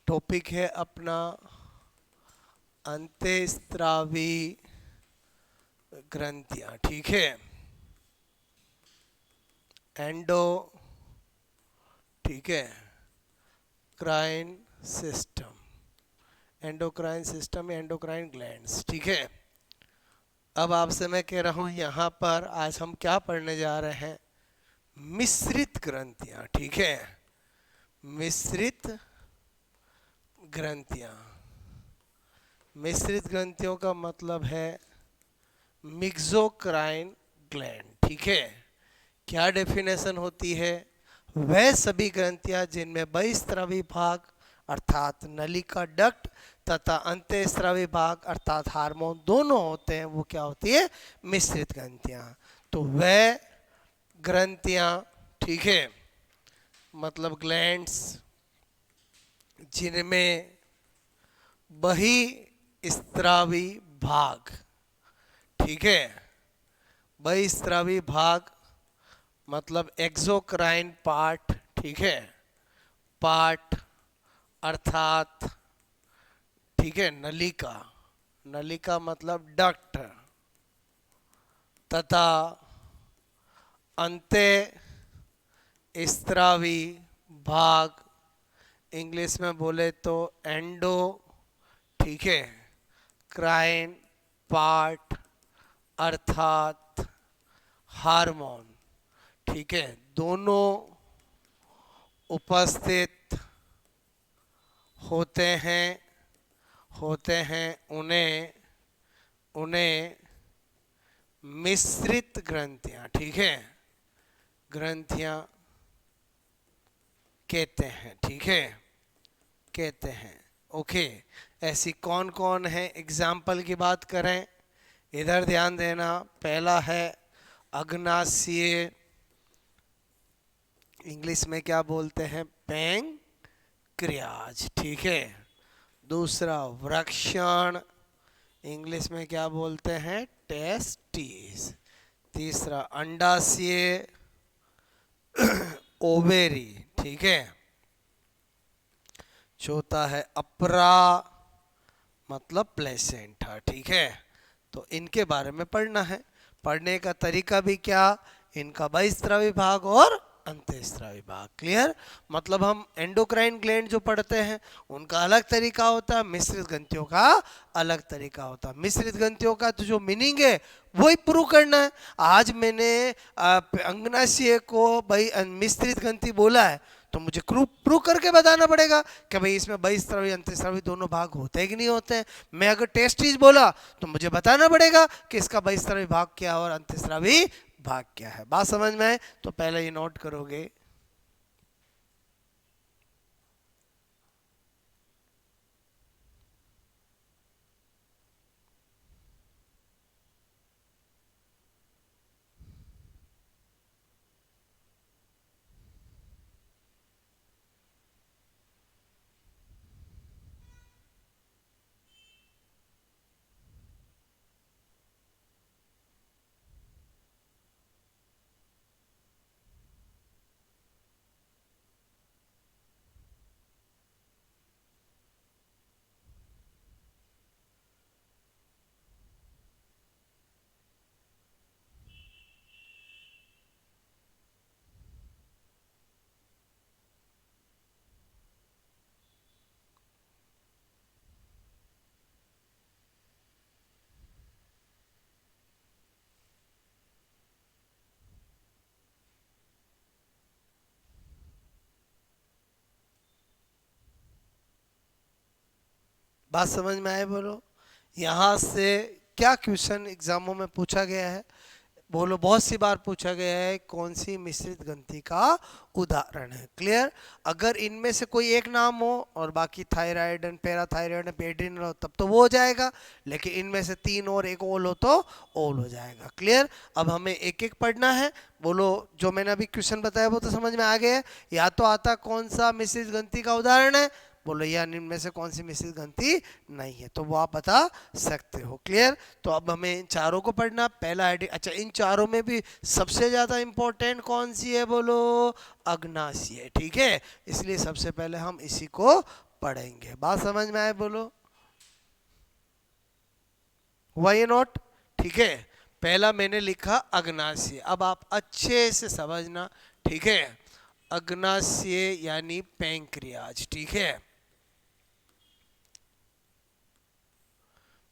Topic है अपना अंतःस्रावी ग्रंथियां, ठीक है। एंडो, ठीक है, crine system, endocrine system, endocrine glands, ठीक है। अब आपसे मैं कह रहा हूं यहाँ पर आज हम क्या पढ़ने जा रहे हैं, मिश्रित ग्रंथियां, ठीक है। मिश्रित ग्रंथियां, मिश्रित ग्रंथियों का मतलब है मिक्सोक्राइन ग्लैंड, ठीक है। क्या डेफिनेशन होती है, वह सभी ग्रंथियां जिनमें बहिस्रावी भाग अर्थात नलिका डक्ट तथा अंतःस्रावी भाग अर्थात हार्मोन दोनों होते हैं, वो क्या होती है, मिश्रित ग्रंथियां। तो वह ग्रंथियां, ठीक है, मतलब ग्लैंड्स जिनमें बहिस्रावी भाग, ठीक है, बहिस्रावी भाग मतलब एक्सोक्राइन पार्ट, ठीक है, पार्ट अर्थात, ठीक है, नलिका, नलिका मतलब डक्ट तथा अंतःस्रावी भाग, इंग्लिश में बोले तो एंडो, ठीक है, क्राइन पार्ट अर्थात हार्मोन, ठीक है, दोनों उपस्थित होते हैं, उन्हें उन्हें मिश्रित ग्रंथियां, ठीक है, ग्रंथियां कहते हैं, ठीक है, कहते हैं। ओके, ऐसी कौन कौन है, एग्जाम्पल की बात करें, इधर ध्यान देना। पहला है अग्नाशय, इंग्लिश में क्या बोलते हैं, पैंक्रियाज, ठीक है। दूसरा वृक्षण, इंग्लिश में क्या बोलते हैं, टेस्टिस। तीसरा अंडाशय, ओवेरी, ठीक है। चौथा है अपरा मतलब प्लेसेंटा, ठीक है। तो इनके बारे में पढ़ना है। पढ़ने का तरीका भी क्या, इनका बहिस्रावी भाग और अंतःस्रावी भाग, क्लियर। मतलब हम एंडोक्राइन ग्लैंड जो पढ़ते हैं उनका अलग तरीका होता है, मिश्रित ग्रंथियों का अलग तरीका होता है। मिश्रित ग्रंथियों का तो जो मीनिंग है वही प्रूव करना है। आज मैंने अंगनाशय को भाई मिश्रित ग्रंथि बोला है तो मुझे प्रूव करके बताना पड़ेगा कि भाई इसमें बहिस्रावी अंतःस्रावी दोनों भाग होते हैं कि नहीं होते हैं। मैं अगर टेस्टिज बोला तो मुझे बताना पड़ेगा कि इसका बहिस्रावी भाग क्या और अंतःस्रावी भाग क्या है। बात समझ में आए तो पहले ये नोट करोगे। बात समझ में आए बोलो। यहां से क्या क्वेश्चन एग्जामों में पूछा गया है, बोलो। बहुत सी बार पूछा गया है कौन सी मिश्रित ग्रंथि का उदाहरण है, क्लियर। अगर इनमें से कोई एक नाम हो और बाकी thyroid and parathyroid and adrenal हो तब तो वो हो जाएगा, लेकिन इनमें से तीन और एक ओल हो तो ओल हो जाएगा, क्लियर। अब हमें एक एक पढ़ना है, बोलो। जो मैंने अभी क्वेश्चन बताया वो तो समझ में आ गया है। या तो आता कौन सा मिश्रित ग्रंथि का उदाहरण है, बोलो, या इनमें से कौन सी मिश्रित ग्रंथि नहीं है, तो वो आप बता सकते हो, क्लियर। तो अब हमें इन चारों को पढ़ना। पहला है, अच्छा, इन चारों में भी सबसे ज्यादा इंपॉर्टेंट कौन सी है, बोलो, अग्नाशय, ठीक है। इसलिए सबसे पहले हम इसी को पढ़ेंगे। बात समझ में आए बोलो, वाई नॉट? ठीक है, पहला मैंने लिखा अग्नाशय, अब आप अच्छे से समझना, ठीक है। अग्नाशय यानी पैंक्रियाज, ठीक है।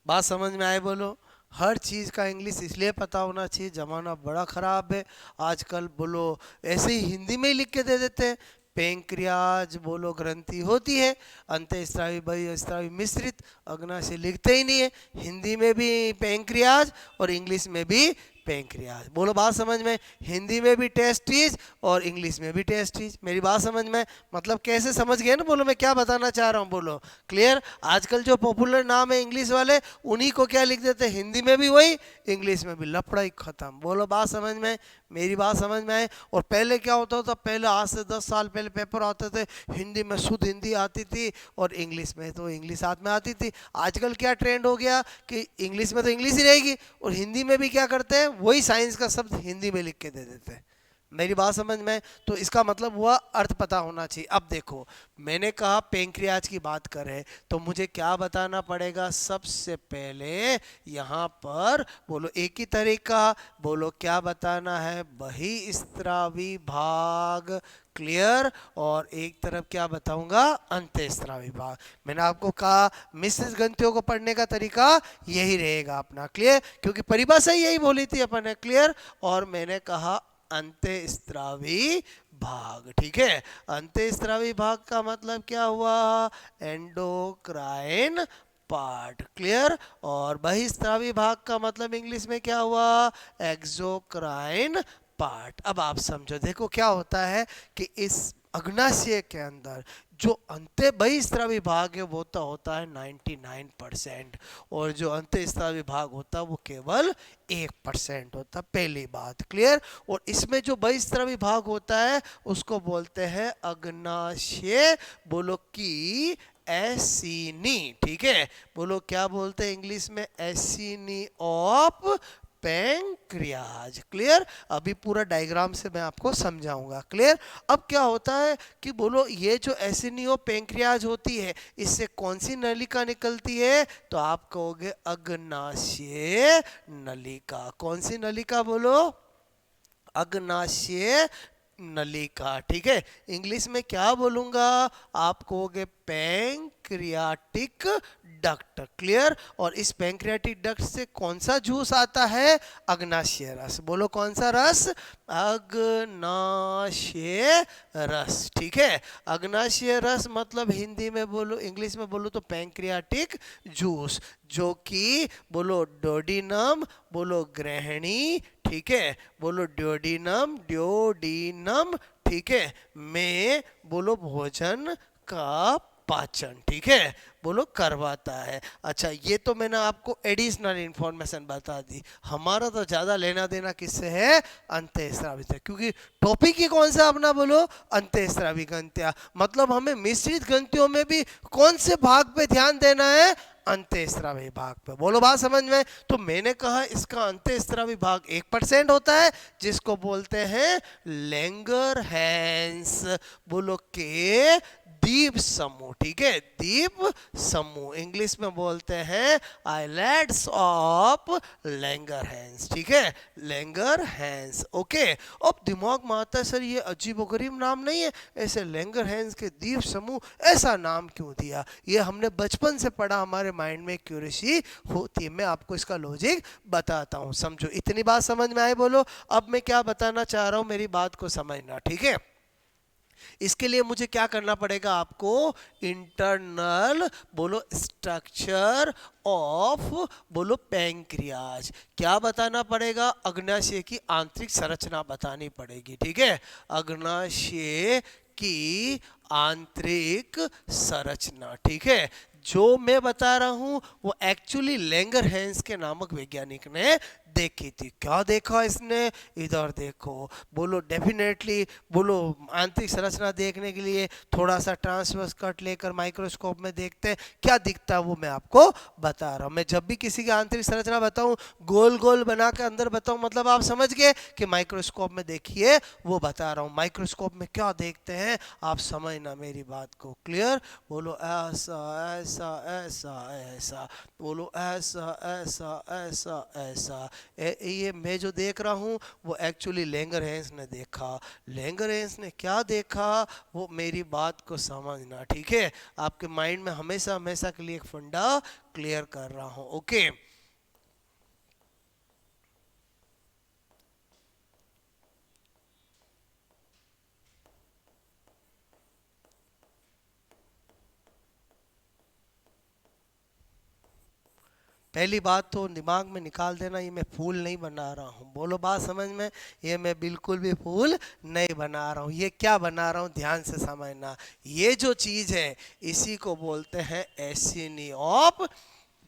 बात समझ में आए बोलो। हर चीज़ का इंग्लिश इसलिए पता होना चाहिए, ज़माना बड़ा ख़राब है आजकल। बोलो ऐसे ही हिंदी में ही लिख के दे देते हैं, पैंक्रियाज बोलो ग्रंथि होती है, अंतःस्रावी बहिःस्रावी मिश्रित, अग्नाशय लिखते ही नहीं है। हिंदी में भी पैंक्रियाज और इंग्लिश में भी पैंक्रियाज। बोलो बात समझ में, हिंदी में भी टेस्टिस और इंग्लिश में भी टेस्टिस। मेरी बात समझ में, मतलब कैसे समझ गए ना? बोलो मैं क्या बताना चाह रहा हूँ, बोलो क्लियर। आजकल जो पॉपुलर नाम है इंग्लिश वाले, उन्हीं को क्या लिख देते हैं, हिंदी में भी वही, इंग्लिश में भी, लफड़ा ही खत्म। बोलो बात समझ में, मेरी बात समझ में आए। और पहले क्या होता था, पहले आज से 10 साल पहले पेपर आते थे, हिंदी में शुद्ध हिंदी आती थी और इंग्लिश में तो इंग्लिश साथ में आती थी। आजकल क्या ट्रेंड हो गया कि इंग्लिश में तो इंग्लिश ही रहेगी और हिंदी में भी क्या करते हैं, वही साइंस का शब्द हिंदी में लिख के दे देते हैं। मेरी बात समझ में, तो इसका मतलब हुआ अर्थ पता होना चाहिए। अब देखो मैंने कहा पैंक्रियाज की बात करें तो मुझे क्या बताना पड़ेगा, सबसे पहले यहाँ पर बोलो एक ही तरीका, बोलो क्या बताना है, बहिःस्रावी भाग, क्लियर। और एक तरफ क्या बताऊंगा, अंतःस्रावी भाग। मैंने आपको कहा मिश्रित ग्रंथियों को पढ़ने का तरीका यही रहेगा अपना, क्लियर, क्योंकि परिभाषा यही बोली थी अपन ने, क्लियर। और मैंने कहा अंतःस्रावी भाग, ठीक है। अंतःस्रावी भाग का मतलब क्या हुआ, एंडोक्राइन पार्ट, क्लियर। और बहिःस्रावी भाग का मतलब इंग्लिश में क्या हुआ, एक्सोक्राइन पार्ट। अब आप समझो, देखो क्या होता है कि इस अग्नाशय के अंदर जो अंत्य बहिःस्रावी भाग है वो तो होता है 99% और जो अंतःस्रावी भाग होता है वो केवल 1% होता है, पहली बात, क्लियर। और इसमें जो बहिःस्रावी भाग होता है उसको बोलते हैं अग्नाशय, बोलो की एसिनी, ठीक है। बोलो क्या बोलते हैं इंग्लिश में, एसिनी ऑफ पैंक्रियाज, क्लियर। अभी पूरा डायग्राम से मैं आपको समझाऊंगा, क्लियर। अब क्या होता है कि बोलो ये जो एसिनियो पैंक्रियाज होती है, इससे कौन सी नलिका निकलती है, तो आप कहोगे अग्नाशय नलिका। कौन सी नलिका बोलो, अग्नाशय नलिका, ठीक है। इंग्लिश में क्या बोलूंगा, आप कहोगे पैंक्रियाटिक डक्ट, क्लियर। और इस पैंक्रियाटिक डक्ट से कौन सा जूस आता है, अग्नाशय रस। बोलो कौन सा रस, अग्नाशय रस, ठीक है। अग्नाशय रस मतलब हिंदी में बोलो, इंग्लिश में बोलो तो पैंक्रियाटिक जूस, जो कि बोलो डोडिनम, बोलो ग्रहणी, ठीक है, बोलो ड्योडिनम, ड्योडिनम, ठीक है, में बोलो भोजन का पाचन, ठीक है, बोलो करवाता है। अच्छा ये तो मैंने आपको एडिशनल इंफॉर्मेशन बता दी, हमारा तो ज्यादा लेना देना किससे है, अंतःस्रावी से, क्योंकि टॉपिक ही कौन सा अपना, बोलो अंतःस्रावी ग्रंथियां। मतलब हमें मिश्रित ग्रंथियों में भी कौन से भाग पे ध्यान देना है, अंतःस्रावी भाग पे। बोलो बात समझ में। तो मैंने कहा इसका अंतःस्रावी भाग 1% होता है जिसको बोलते हैं लैंगरहैंस, बोलो के द्वीप समूह, ठीक है, द्वीप समूह, इंग्लिश में बोलते हैं आइलैंड्स ऑफ लैंगरहैंस, ठीक है, लैंगरहैंस, ओके। अब दिमाग में आता है सर ये अजीबोगरीब नाम नहीं है, ऐसे लैंगरहैंस के द्वीप समूह ऐसा नाम क्यों दिया, ये हमने बचपन से पढ़ा, हमारे माइंड में क्यूरियसिटी होती है। मैं आपको इसका लॉजिक बताता हूँ, समझो, इतनी बात समझ में आए बोलो। अब मैं क्या बताना चाह रहा हूँ, मेरी बात को समझना, ठीक है। इसके लिए मुझे क्या करना पड़ेगा, आपको इंटरनल बोलो स्ट्रक्चर ऑफ बोलो पैंक्रियाज क्या बताना पड़ेगा, अग्नाशय की आंतरिक संरचना बतानी पड़ेगी, ठीक है। अग्नाशय की आंतरिक संरचना, ठीक है। जो मैं बता रहा हूं वो एक्चुअली लैंगरहैंस के नामक वैज्ञानिक ने देखी थी। क्या देखा इसने? इधर देखो। बोलो डेफिनेटली, बोलो आंतरिक संरचना देखने के लिए थोड़ा सा ट्रांसवर्स कट लेकर माइक्रोस्कोप में देखते हैं, क्या दिखता है वो मैं आपको बता रहा हूँ। मैं जब भी किसी की आंतरिक संरचना बताऊँ, गोल गोल बना के अंदर बताऊँ, मतलब आप समझ गए कि माइक्रोस्कोप में देखिए वो बता रहा हूँ। माइक्रोस्कोप में क्या देखते हैं आप समझना मेरी बात को। क्लियर? बोलो ऐसा ऐसा ऐसा ऐसा, बोलो ऐसा ऐसा ऐसा ऐसा। ये मैं जो देख रहा हूँ वो एक्चुअली लैंगरहेंस ने देखा। लैंगरहेंस ने क्या देखा वो मेरी बात को समझना, ठीक है? आपके माइंड में हमेशा हमेशा के लिए एक फंडा क्लियर कर रहा हूँ। ओके, पहली बात तो दिमाग में निकाल देना, ये मैं फूल नहीं बना रहा हूँ। बोलो बात समझ में? ये मैं बिल्कुल भी फूल नहीं बना रहा हूँ। ये क्या बना रहा हूँ ध्यान से समझना। ये जो चीज है इसी को बोलते हैं एसिनी ऑफ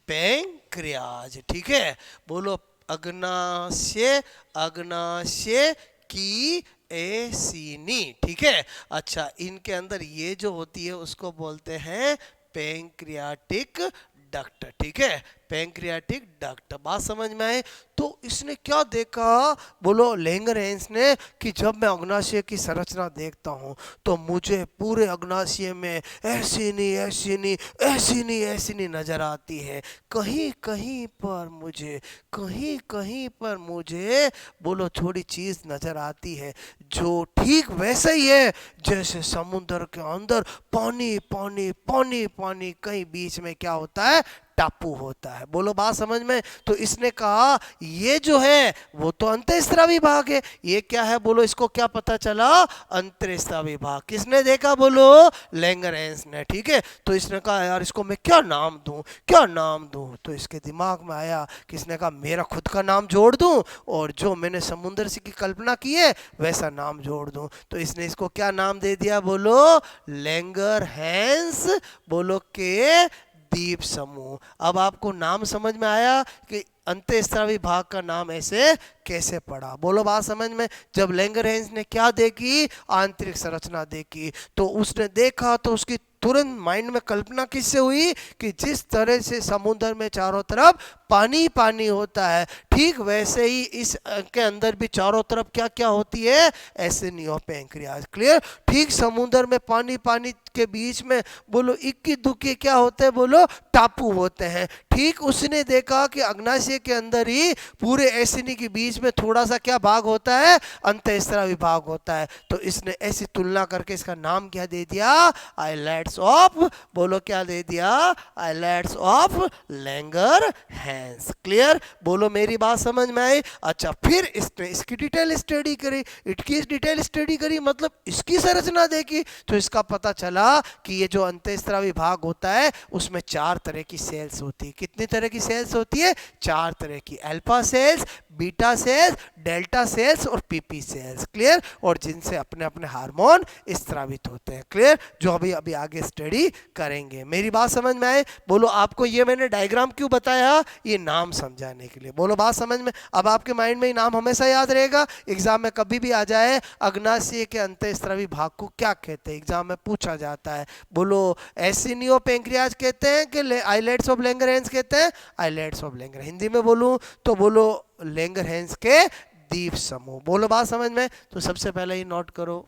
पैंक्रियाज, ठीक है? बोलो अग्नाशय, अग्नाशय की एसिनी, ठीक है? अच्छा, इनके अंदर ये जो होती है उसको बोलते हैं पैंक्रियाटिक डक्ट, ठीक है? पैंक्रियाटिक डक्ट, बात समझ में आए? तो इसने क्या देखा, बोलो लैंगरहेंस ने, कि जब मैं अग्नाशय की संरचना देखता हूँ तो मुझे पूरे अग्नाशय में ऐसी नहीं ऐसी नहीं ऐसी नहीं ऐसी नहीं नजर आती है। कहीं कहीं पर मुझे, कहीं कहीं पर मुझे, बोलो थोड़ी चीज नजर आती है जो ठीक वैसे ही है जैसे समुद्र के अंदर पानी पानी पानी पानी, कहीं बीच में क्या होता है, टापू होता है। बोलो बात समझ में? तो इसने कहा ये जो है वो तो अंतःस्रावी भाग है। ये क्या है बोलो, इसको क्या पता चला? अंतःस्रावी भाग। किसने देखा बोलो? लैंगरहेंस ने, ठीक है? तो इसने कहा यार इसको मैं क्या नाम दूं, क्या नाम दूं? तो इसके दिमाग में आया, किसने कहा मेरा खुद का नाम जोड़ दूं और जो मैंने समुद्र से की कल्पना की है वैसा नाम जोड़ दूं। तो इसने इसको क्या नाम दे दिया बोलो? लैंगरहेंस, बोलो के द्वीप समूह। अब आपको नाम समझ में आया कि अंतःस्रावी भाग का नाम ऐसे कैसे पड़ा? बोलो बात समझ में? जब लैंगरहेंस ने क्या देखी, आंतरिक संरचना देखी, तो उसने देखा तो उसकी तुरंत माइंड में कल्पना किससे हुई कि जिस तरह से समुद्र में चारों तरफ पानी पानी होता है, ठीक वैसे ही इस के अंदर भी चारों तरफ क्या क्या होती है, एसिनी पैंक्रियाज। क्लियर? ठीक समुद्र में पानी पानी के बीच में बोलो इक्की दुक्की क्या होते हैं बोलो, टापू होते हैं। ठीक उसने देखा कि अग्नाशय के अंदर ही पूरे एसिनी के बीच में थोड़ा सा क्या भाग होता है, अंतःस्रावी भाग होता है। तो इसने ऐसी तुलना करके इसका नाम क्या दे दिया, आइलैंड्स ऑफ, बोलो क्या दे दिया, आइलैंड्स ऑफ लैंगरहेंस। क्लियर? बोलो मेरी बात समझ में आई? अच्छा, फिर इसने इसकी डिटेल स्टडी करी, इसकी डिटेल स्टडी करी मतलब इसकी संरचना देखी, तो इसका पता चला कि ये जो अंतःस्रावी भाग होता है उसमें 4 तरह की सेल्स होती है। कितनी तरह की सेल्स होती है? 4 तरह की, alpha cells, beta cells, delta sales और पीपी सेल्स। क्लियर? और जिनसे अपने अपने हार्मोन स्त्रावित होते हैं। क्लियर? जो अभी अभी आगे स्टडी करेंगे। मेरी बात समझ में आए? बोलो आपको ये मैंने डायग्राम क्यों बताया, ये नाम समझाने के लिए। बोलो बात समझ में? अब आपके माइंड में ये नाम हमेशा याद रहेगा, एग्जाम में कभी भी आ जाए अग्नाशय के अंतःस्रावी भाग को क्या कहते हैं, एग्जाम में पूछा जाता है। बोलो एसिनियो पेंक्रियाज कहते हैं कि आइलेट्स ऑफ लैंगरहेंस कहते हैं? Islets of Langer. हिंदी में बोलूं तो बोलो लैंगरहेंस के द्वीप समूह। बोलो बात समझ में? तो सबसे पहले ही नोट करो,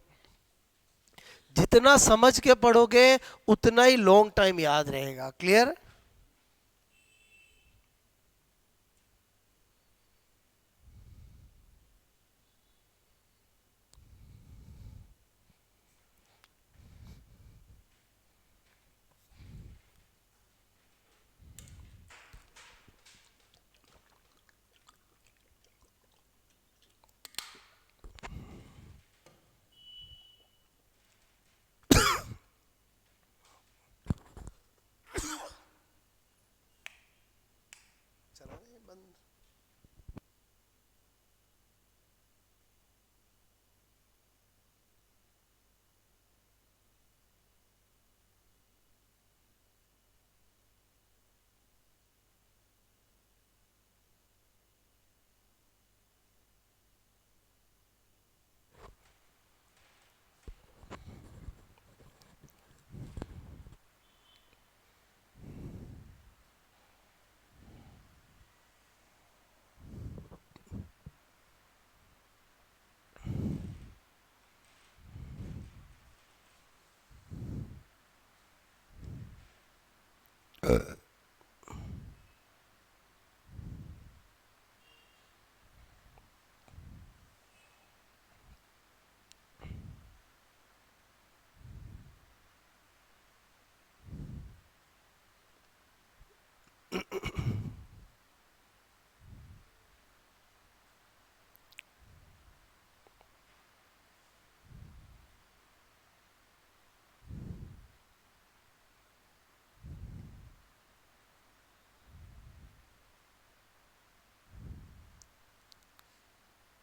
जितना समझ के पढ़ोगे उतना ही लॉन्ग टाइम याद रहेगा। क्लियर?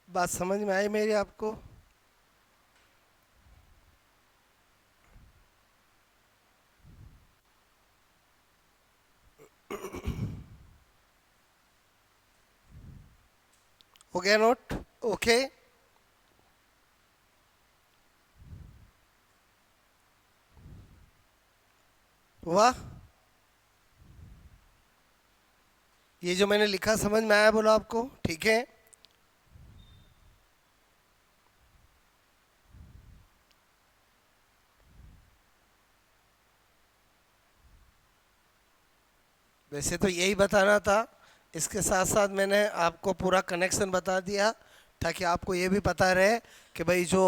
बात समझ में आई मेरी आपको? हो गया नोट? ओके। वाह, ये जो मैंने लिखा समझ में आया बोलो आपको? ठीक है। वैसे तो यही बताना था, इसके साथ साथ मैंने आपको पूरा कनेक्शन बता दिया ताकि आपको ये भी पता रहे कि भाई जो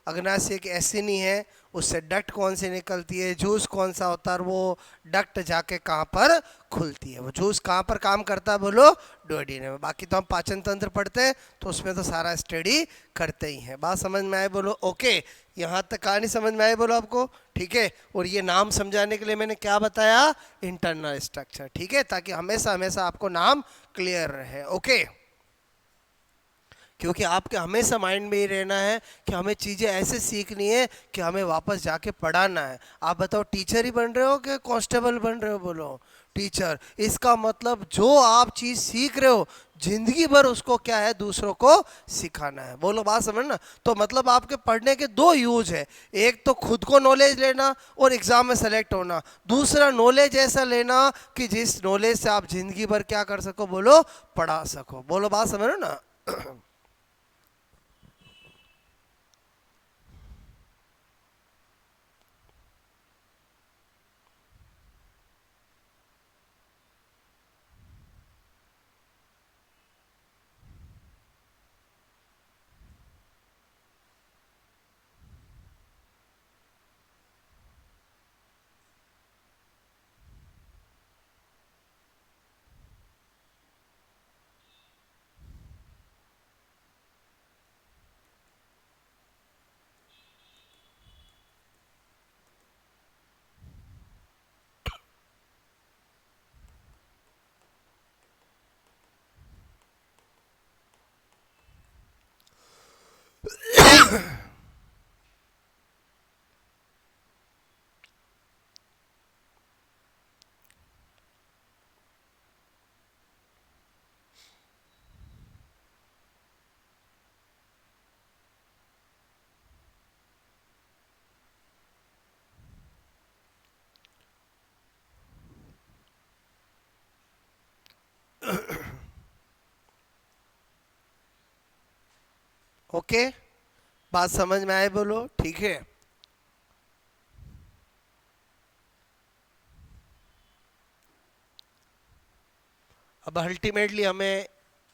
अग्नाशय की एसिनी है उससे डक्ट कौन सी निकलती है, जूस कौन सा होता है, और वो डक्ट जाके कहाँ पर खुलती है, वो जूस कहाँ पर काम करता है बोलो? डुओडेनम में। बाकी तो हम पाचन तंत्र पढ़ते हैं तो उसमें तो सारा स्टडी करते ही हैं। बात समझ में आए बोलो? ओके। यहाँ तक कहानी समझ में आए बोलो आपको? ठीक है। और ये नाम समझाने के लिए मैंने क्या बताया? Internal structure. ठीक है, ताकि हमेशा हमेशा आपको नाम क्लियर रहे। ओके, क्योंकि आपके हमेशा माइंड में ही रहना है कि हमें चीज़ें ऐसे सीखनी है कि हमें वापस जाके पढ़ाना है। आप बताओ, टीचर ही बन रहे हो कि कांस्टेबल बन रहे हो? बोलो टीचर। इसका मतलब जो आप चीज़ सीख रहे हो जिंदगी भर उसको क्या है? दूसरों को सिखाना है। बोलो, बात समझ ना? तो मतलब आपके पढ़ने के दो यूज है, एक तो खुद को नॉलेज लेना और एग्जाम में सेलेक्ट होना, दूसरा नॉलेज ऐसा लेना कि जिस नॉलेज से आप जिंदगी भर क्या कर सको? बोलो, पढ़ा सको। बोलो, बात समझ रहे हो ना? ओके, बात समझ में आए बोलो? ठीक है। अब अल्टीमेटली हमें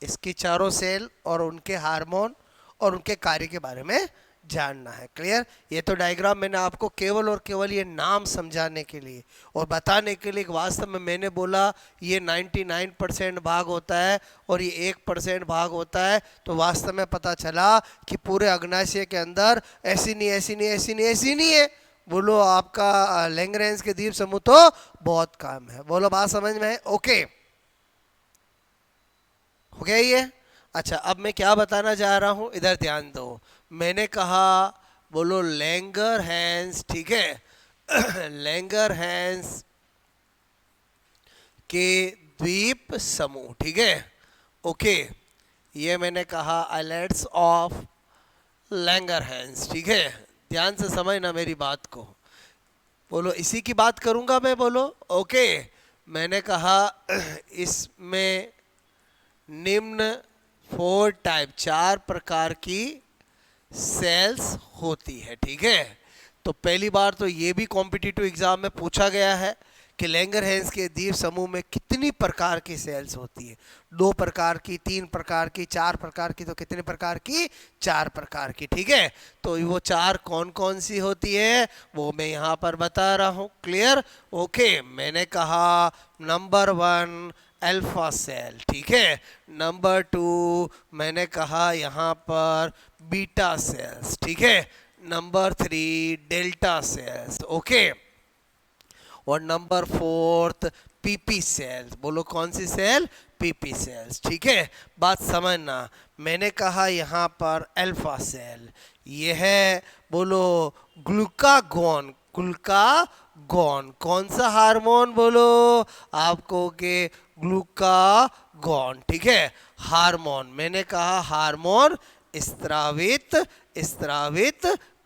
इसकी चारों सेल और उनके हार्मोन और उनके कार्य के बारे में जानना है। क्लियर? ये तो डायग्राम मैंने आपको केवल और केवल ये नाम समझाने के लिए और बताने के लिए कि वास्तव में मैंने बोला ये 99% भाग होता है और ये 1% भाग होता है, तो वास्तव में पता चला कि पूरे अग्नाशय के अंदर ऐसी नहीं ऐसी नहीं ऐसी नहीं ऐसी नहीं है। बोलो, आपका लैंगरेंज के द्वीप समूह तो बहुत काम है। बोलो, बात समझ में है? ओके, हो गया ये? अच्छा, अब मैं क्या बताना जा रहा हूं, इधर ध्यान दो। मैंने कहा, बोलो लैंगर हैंस, ठीक है? लैंगर हैंस के द्वीप समूह, ठीक है? ओके, ये मैंने कहा आइलैंड्स ऑफ लैंगर हैंस, ठीक है? ध्यान से समझना मेरी बात को। बोलो, इसी की बात करूंगा मैं। बोलो ओके। मैंने कहा इसमें निम्न 4 टाइप, 4 प्रकार की सेल्स होती है, ठीक है? तो पहली बार तो ये भी कॉम्पिटिटिव एग्जाम में पूछा गया है कि लैंगरहैंस के द्वीप समूह में कितनी प्रकार की सेल्स होती है? 2 प्रकार की, 3 प्रकार की, 4 प्रकार की। तो कितने प्रकार की? 4 प्रकार की। ठीक है, तो वो 4 कौन कौन सी होती है वो मैं यहाँ पर बता रहा हूँ। क्लियर? ओके, मैंने कहा नंबर 1 अल्फा सेल, ठीक है। नंबर 2 मैंने कहा यहाँ पर बीटा सेल्स, ठीक है। Number 3 delta sales, okay. और नंबर 4 पीपी सेल्स। बोलो कौन सी सेल? पीपी सेल्स, ठीक है। बात समझना, मैंने कहा यहाँ पर अल्फा सेल, ये है बोलो ग्लूकागोन। ग्लूकागोन कौन सा हार्मोन? बोलो आपको के ग्लूकागोन, ठीक है। हार्मोन, मैंने कहा हार्मोन स्त्रावित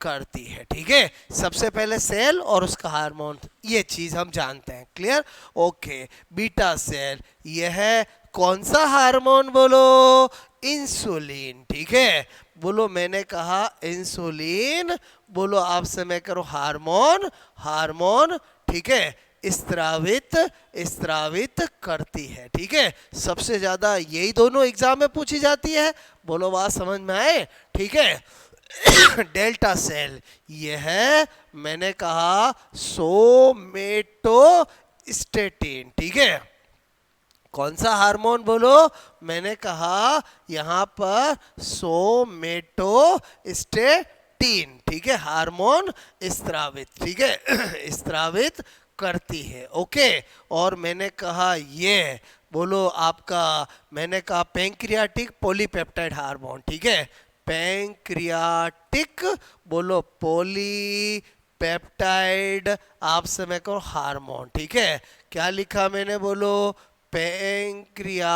करती है, ठीक है। सबसे पहले सेल और उसका हार्मोन, ये चीज हम जानते हैं। क्लियर? ओके। बीटा सेल, यह है कौन सा हार्मोन? बोलो इंसुलिन, ठीक है। बोलो मैंने कहा इंसुलिन। बोलो आपसे मैं करो हार्मोन, ठीक है। स्त्रावित करती है, ठीक है। सबसे ज्यादा यही दोनों एग्जाम में पूछी जाती है। बोलो बात समझ में आए? ठीक है। डेल्टा सेल, यह है मैंने कहा सोमेटोस्टेटिन, ठीक है। कौन सा हार्मोन? बोलो मैंने कहा यहाँ पर सोमेटोस्टेटिन, ठीक है। हार्मोन स्त्रावित, ठीक है, स्त्रावित करती है, ओके। और मैंने कहा ये बोलो आपका, मैंने कहा पैंक्रियाटिक पॉलीपेप्टाइड हार्मोन, ठीक है। पैंक्रियाटिक बोलो पॉलीपेप्टाइड आपसे मैं कहो हार्मोन, ठीक है। क्या लिखा मैंने? बोलो पैंक्रियाटिक,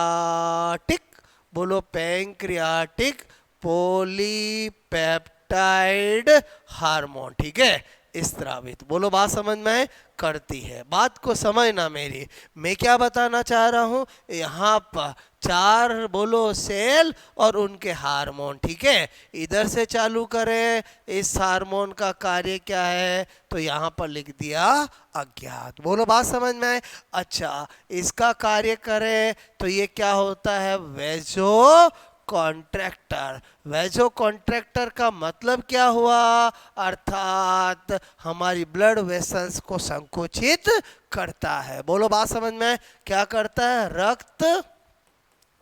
बोलो पैंक्रियाटिक पॉलीपेप्टाइड हार्मोन, ठीक है। स्त्रावित, बोलो बात समझ में करती है। बात को समझना मेरी, मैं क्या बताना चाह रहा हूं यहाँ पर 4 बोलो सेल और उनके हार्मोन, ठीक है। इधर से चालू करें, इस हार्मोन का कार्य क्या है? तो यहाँ पर लिख दिया अज्ञात। बोलो बात समझ में आए? अच्छा, इसका कार्य करें तो ये क्या होता है? वेजो कॉन्ट्रैक्टर। वेजो कॉन्ट्रैक्टर का मतलब क्या हुआ? अर्थात हमारी ब्लड वेसल्स को संकुचित करता है। बोलो बात समझ में? क्या करता है? रक्त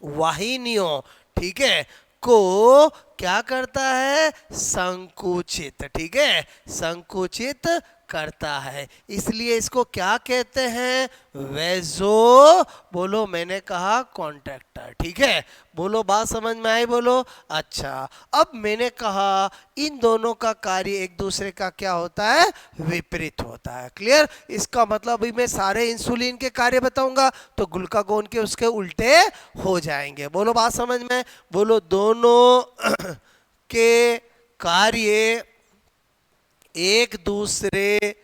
वाहिनियों, ठीक है, को क्या करता है? संकुचित, ठीक है, संकुचित करता है। इसलिए इसको क्या कहते हैं? वेजो बोलो मैंने कहा कॉन्ट्रैक्टर, ठीक है। बोलो बात समझ में आई? बोलो। अच्छा, अब मैंने कहा इन दोनों का कार्य एक दूसरे का क्या होता है? विपरीत होता है। क्लियर? इसका मतलब अभी मैं सारे इंसुलिन के कार्य बताऊंगा तो ग्लूकागोन के उसके उल्टे हो जाएंगे। बोलो बात समझ में? बोलो दोनों के कार्य एक दूसरे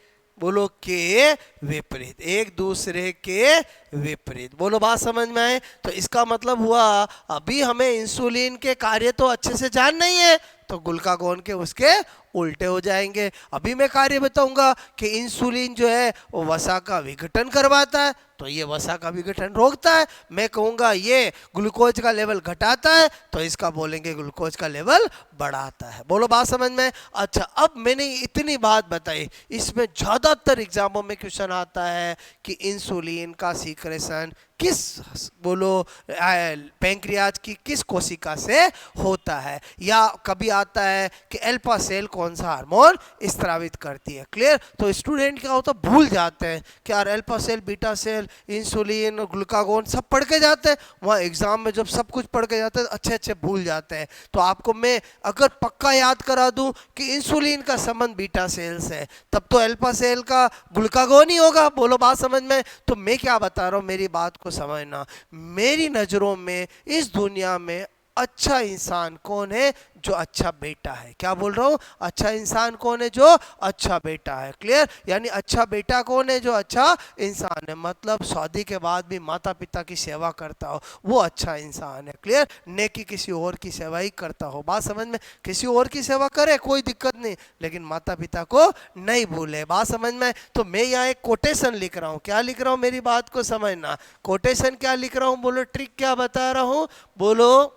बोलो के विपरीत, एक दूसरे के विपरीत। बोलो बात समझ में आए? तो इसका मतलब हुआ अभी हमें इंसुलिन के कार्य तो अच्छे से जान नहीं है तो ग्लूकागोन के उसके उल्टे हो जाएंगे। अभी मैं कार्य बताऊंगा कि इंसुलिन जो है वो वसा का विघटन करवाता है तो ये वसा का विघटन रोकता है। मैं कहूंगा ये ग्लूकोज का लेवल घटाता है तो इसका बोलेंगे ग्लूकोज का लेवल बढ़ाता है। बोलो बात समझ में? अच्छा, अब मैंने इतनी बात बताई, इसमें ज्यादातर एग्जामों में क्वेश्चन आता है कि इंसुलिन का सीक्रेशन किस बोलो पैंक्रियाज की किस कोशिका से होता है, या कभी आता है कि अल्फा सेल कौन सा हार्मोन स्त्रावित करती है। क्लियर? तो स्टूडेंट क्या होता है, भूल जाते हैं कि यार alpha cell, beta cell, insulin, glucagon सब पढ़ के जाते हैं। वहाँ एग्जाम में जब सब कुछ पढ़ के जाते हैं अच्छे अच्छे भूल जाते हैं। तो आपको मैं अगर पक्का याद करा दूं कि इंसुलिन का संबंध बीटा सेल से, तब तो अल्फा सेल का ग्लूकागोन ही होगा। बोलो बात समझ में? तो मैं क्या बता रहा हूँ, मेरी बात को समझना। मेरी नज़रों में इस दुनिया में अच्छा इंसान कौन है? जो अच्छा बेटा है। क्या बोल रहा हूँ? अच्छा इंसान कौन है? जो अच्छा बेटा है। क्लियर? यानी अच्छा बेटा कौन है? जो अच्छा इंसान है, मतलब शादी के बाद भी माता पिता की सेवा करता हो, वो अच्छा इंसान है। क्लियर? नेकी किसी और की सेवा ही करता हो। बात समझ में? किसी और की सेवा करे कोई दिक्कत नहीं, लेकिन माता पिता को नहीं भूले। बात समझ में? तो मैं यहाँ एक कोटेशन लिख रहा हूँ। क्या लिख रहा हूँ? मेरी बात को समझना। कोटेशन क्या लिख रहा हूँ? बोलो, ट्रिक क्या बता रहा हूँ? बोलो,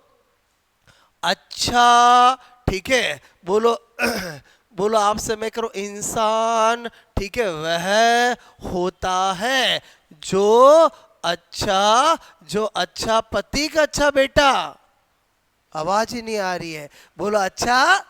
अच्छा, ठीक है, बोलो बोलो, आपसे मैं करूं, इंसान, ठीक है, वह होता है जो अच्छा, जो अच्छा पति का अच्छा बेटा, आवाज ही नहीं आ रही है, बोलो, अच्छा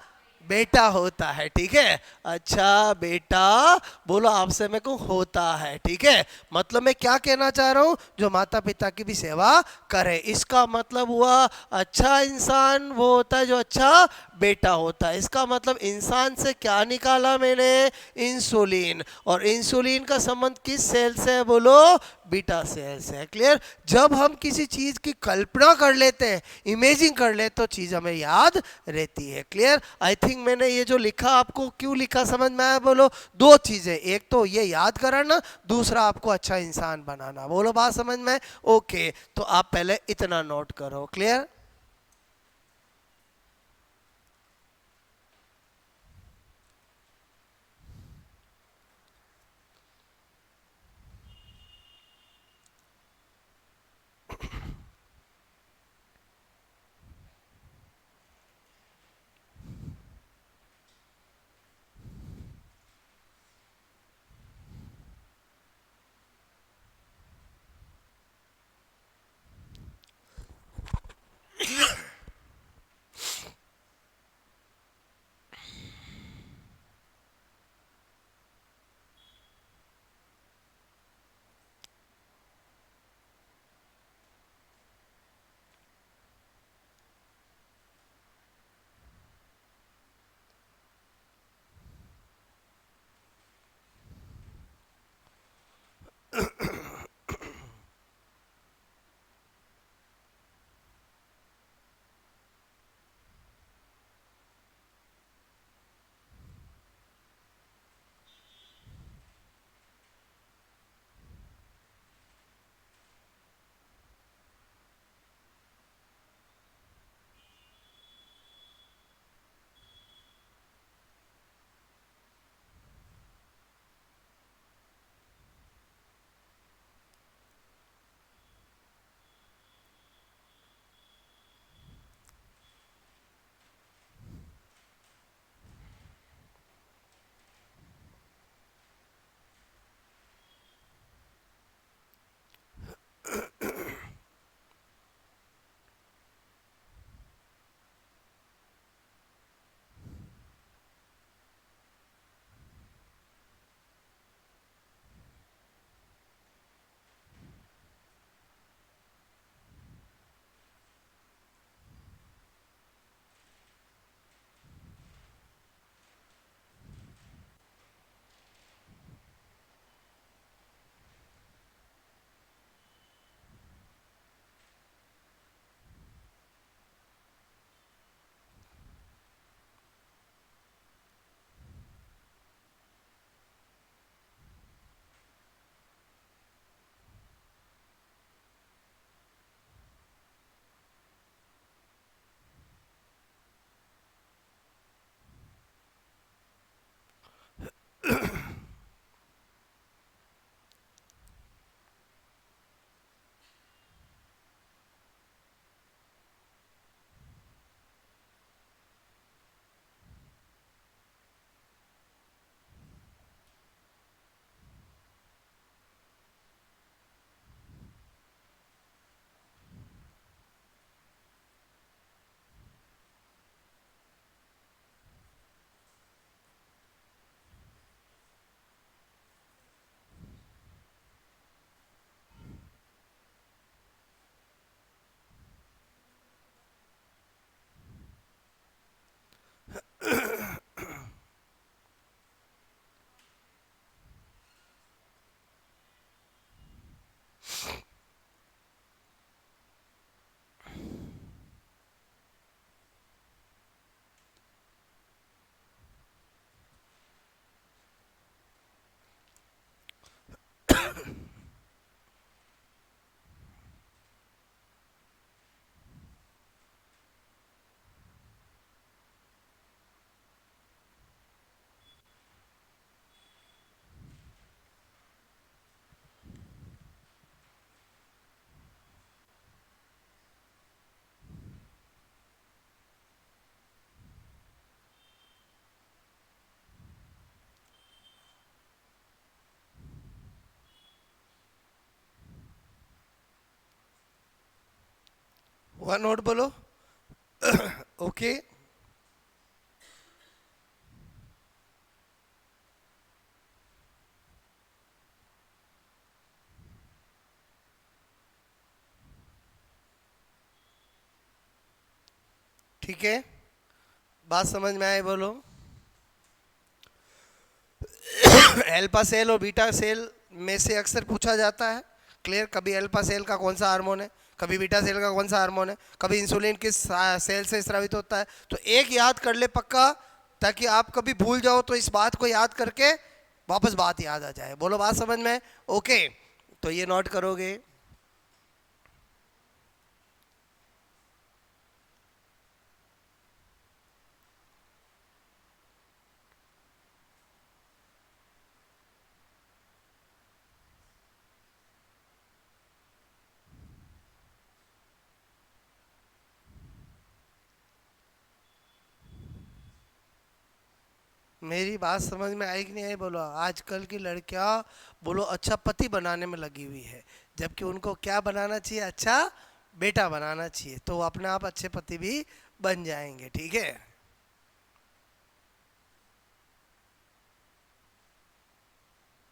बेटा होता है। ठीक है, अच्छा बेटा, बोलो, आपसे मैं कहूँ होता है। ठीक है, मतलब मैं क्या कहना चाह रहा हूँ? जो माता पिता की भी सेवा करे, इसका मतलब हुआ अच्छा इंसान वो होता है जो अच्छा बेटा होता है। इसका मतलब इंसान से क्या निकाला मैंने? इंसुलिन। और इंसुलिन का संबंध किस सेल से है? बोलो, बीटा सेल से है। क्लियर? जब हम किसी चीज की कल्पना कर लेते हैं, इमेजिन कर लेते, तो चीज हमें याद रहती है। क्लियर? आई थिंक मैंने ये जो लिखा, आपको क्यों लिखा समझ में आया? बोलो, दो चीजें, एक तो ये याद कराना, दूसरा आपको अच्छा इंसान बनाना। बोलो, बात समझ में? ओके, तो आप पहले इतना नोट करो। क्लियर? वन नोट बोलो। ओके ठीक है, बात समझ में आए बोलो। अल्फा सेल और बीटा सेल में से अक्सर पूछा जाता है, क्लियर। कभी अल्फा सेल का कौन सा हार्मोन है, कभी बीटा सेल का कौन सा हार्मोन है, कभी इंसुलिन किस सेल से स्रावित होता है। तो एक याद कर ले पक्का, ताकि आप कभी भूल जाओ तो इस बात को याद करके वापस बात याद आ जाए। बोलो बात समझ में? ओके, तो ये नोट करोगे। मेरी बात समझ में आई कि नहीं आई बोलो। आजकल की लड़कियां बोलो अच्छा पति बनाने में लगी हुई है, जबकि उनको क्या बनाना चाहिए, अच्छा बेटा बनाना चाहिए, तो वो अपने आप अच्छे पति भी बन जाएंगे। ठीक है,